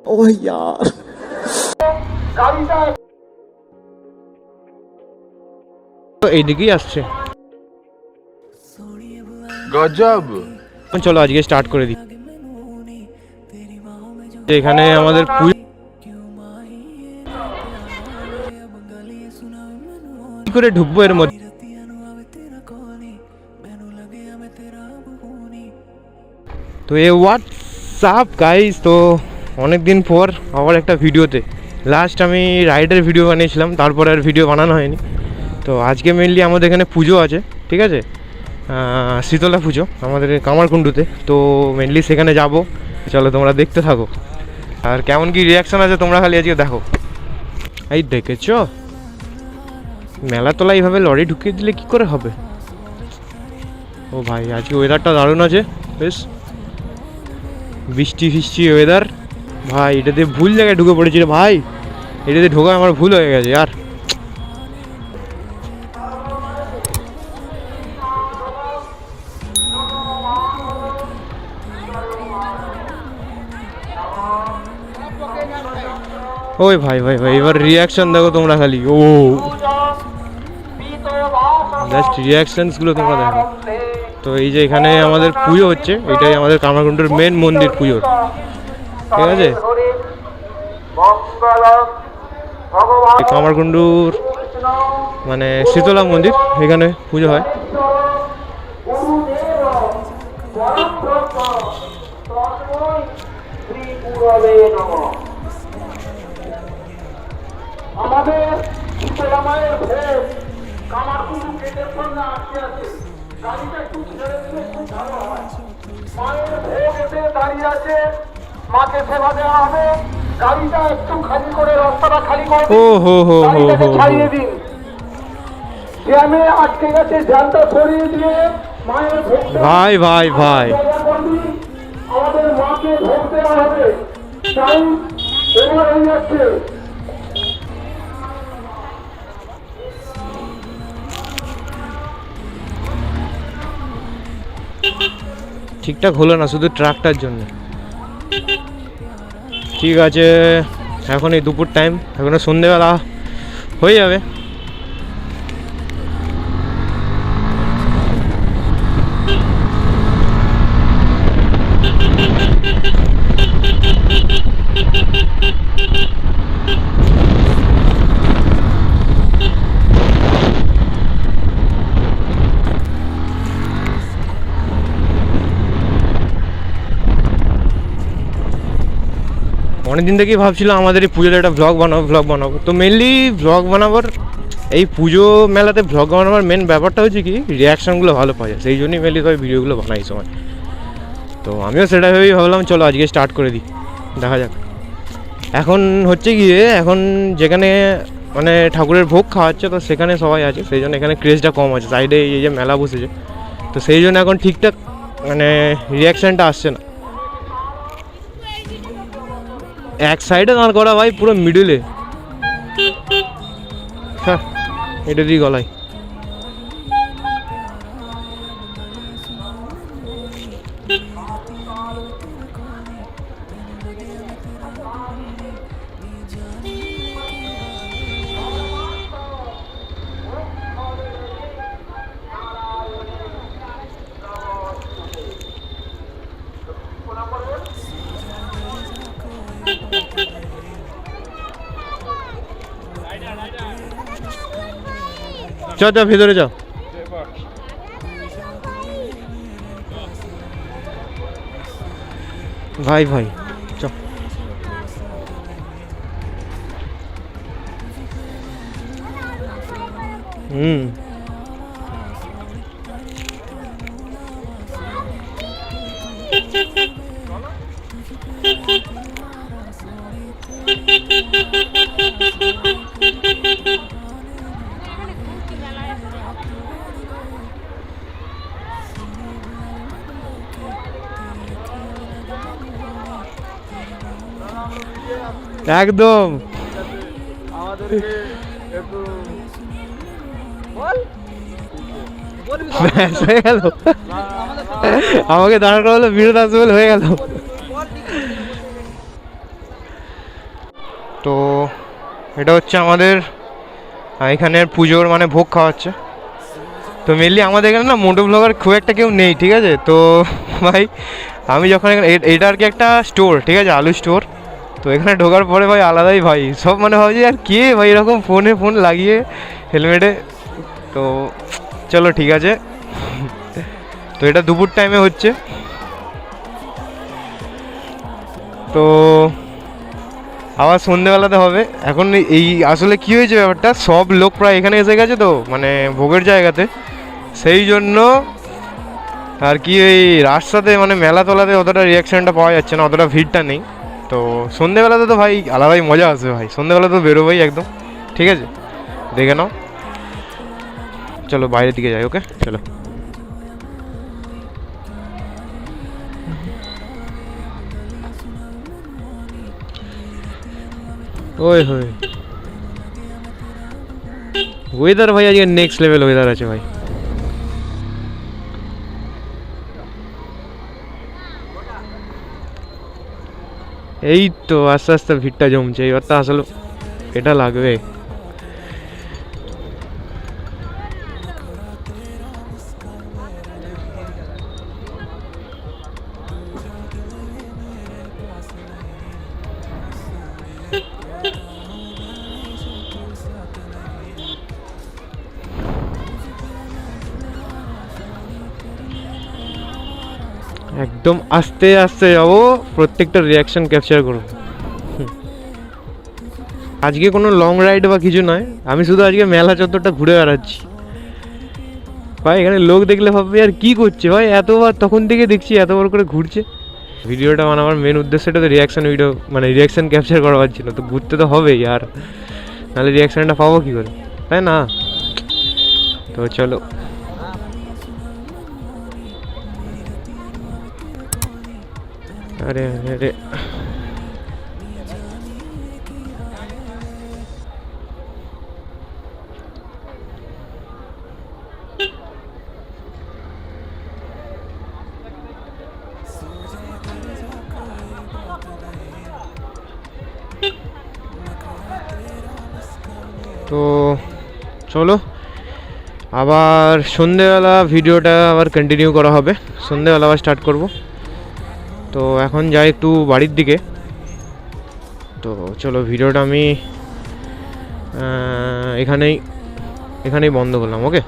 ओह यार এইদিকেই আসছে গজব। চলো আজকে স্টার্ট করে দিই। এখানে আমাদের কি করে ঢুকবো এর মধ্যে? তো এ হোয়াটসঅ্যাপ গাইস, তো অনেক দিন পর আবার একটা ভিডিওতে। লাস্ট আমি রাইডের ভিডিও বানিয়েছিলাম, তারপরে আর ভিডিও বানানো হয়নি। তো আজকে মেনলি আমাদের এখানে পুজো আছে, ঠিক আছে, শীতলা পুজো আমাদের কামারকুণ্ডুতে। তো মেনলি সেখানে যাব, চলো তোমরা দেখতে থাকো। আর কেমন কি রিয়াকশান আছে তোমরা খালি আজকে দেখো। এই দেখেছো মেলা তোলা এইভাবে লরি ঢুকিয়ে দিলে কি করে হবে? ও ভাই আজকে ওয়েদারটা দারুণ আছে, বেশ বৃষ্টি ফিষ্টি ওয়েদার। ভাই এটাতে ভুল জায়গায় ঢুকে পড়েছি রে ভাই, এটাতে ঢোকা আমার ভুল হয়ে গেছে আর। ওই ভাই ভাই ভাই এবার রিয়াকশন দেখো তোমরা খালি, ও জাস্ট রিয়াকশনসগুলো তোমরা দেখো। তো এই যে এখানে আমাদের পুজো হচ্ছে, এটাই আমাদের কামারকুণ্ডুর মেন মন্দির পুজোর, ঠিক আছে। কামারকুণ্ডুর মানে শীতলা মন্দির, এখানে পুজো হয়। আমাদের শীতলা মায়ের ভোগ কামারকুণ্ডু গেটের সামনে আটকে আছে, গাড়িটা একটু ছেড়ে দিলে খুব ভালো হয়। মায়ের ভোগ এসে দাঁড়িয়ে আছে, মাকে সেবা দেওয়া হবে। গাড়িটা একটু খালি করে, রাস্তাটা খালি করে গাড়িটাকে ছাড়িয়ে দিন। জ্যামে আটকে গেছে, জ্যামটা সরিয়ে দিয়ে মায়ের ভোগ ভাই ভাই ভাই আমাদের মাকে ভোগ দেওয়া হবে। টাইম এবার হয়ে যাচ্ছে। ঠিকঠাক হলো না শুধু ট্রাকটার জন্য। ঠিক আছে, এখন এই দুপুর টাইম, এখনো সন্ধেবেলা হয়ে যাবে। অনেকদিন থেকেই ভাবছিলাম আমাদের এই পুজোতে একটা ভ্লগ বানাবো। তো মেনলি ভ্লগ বানাবার, এই পুজো মেলাতে ভ্লগ বানাবার মেন ব্যাপারটা হচ্ছে কি, রিয়াকশানগুলো ভালো পাওয়া যায়, সেই জন্যই মেনলি সবাই ভিডিওগুলো বানাই সময়। তো আমিও সেটা ভেবেই ভাবলাম চলো আজকে স্টার্ট করে দিই, দেখা যাক। এখন হচ্ছে গিয়ে, এখন যেখানে মানে ঠাকুরের ভোগ খাওয়াচ্ছে, তো সেখানে সবাই আছে, সেই জন্য এখানে ক্রেজটা কম আছে। সাইডে এই যে মেলা বসেছে, তো সেই জন্য এখন ঠিকঠাক মানে রিয়াকশানটা আসছে না। এক সাইডে দাঁড় করা ভাই, পুরো মিডলে, হ্যাঁ এটা দিয়ে গলায়। চল চল ভেতরে যাও। ভাই ভাই চ। একদম হয়ে গেল, আমাকে দাঁড় করা হলো, বিরোধ আসবে বলে হয়ে গেল। এটা হচ্ছে আমাদের এখানের পুজোর মানে ভোগ খাওয়াচ্ছে। তো মেনলি আমাদের এখানে না মোটো ব্লগার খুব একটা কেউ নেই, ঠিক আছে। তো ভাই আমি যখন এখানে এটা আর কি একটা স্টোর, ঠিক আছে, আলু স্টোর। তো এখানে ঢোকার পরে ভাই আলাদাই ভাই সব মানে ভাবছি আর কে ভাই এরকম ফোন লাগিয়ে হেলমেটে। তো চলো ঠিক আছে। তো এটা দুপুর টাইমে হচ্ছে। তো আবার সন্ধেবেলাতে হবে। এখন এই আসলে কী হয়েছে ব্যাপারটা, সব লোক প্রায় এখানে এসে গেছে তো মানে ভোগের জায়গাতে, সেই জন্য আর কি এই রাস্তাতে মানে মেলা তোলাতে অতটা রিয়াকশানটা পাওয়া যাচ্ছে না, অতটা ভিড়টা নেই। তো সন্ধেবেলাতে তো ভাই আলাদাই মজা আসবে ভাই, সন্ধেবেলা তো বেরোবেই একদম, ঠিক আছে, দেখে নাও। চলো বাইরের দিকে যাই, ওকে চলো। ওই হই ওয়েদার ভাই আজকে নেক্সট লেভেল ওয়েদার আছে ভাই। এই তো আস্তে আস্তে ভিড়টা জমছে, এবার তো আসলে এটা লাগবে। একদম আস্তে আস্তে যাবো, প্রত্যেকটা রিয়াকশন ক্যাপচার করবো। আজকে কোনো লং রাইড বা কিছু নয়, আমি শুধু আজকে মেলা চত্বরটা ঘুরে বেড়াচ্ছি ভাই। এখানে লোক দেখলে ভাববে আর কি করছে ভাই, এতবার তখন থেকে দেখছি এতবার করে ঘুরছে। ভিডিওটা বানাবার মেন উদ্দেশ্যটা তো রিয়াকশান ভিডিও মানে রিয়াকশান ক্যাপচার করার ছিল, তো ঘুরতে তো হবেই, আর নাহলে রিয়াকশানটা পাবো কী করে, তাই না? তো চলো। আরে আরে তো চলো আবার সন্ধেবেলা ভিডিওটা আবার কন্টিনিউ করা হবে, সন্ধেবেলা আবার স্টার্ট করব। তো এখন যাই একটু বাড়ির দিকে। তো চলো ভিডিওটা আমি এখানেই বন্ধ করলাম, ওকে।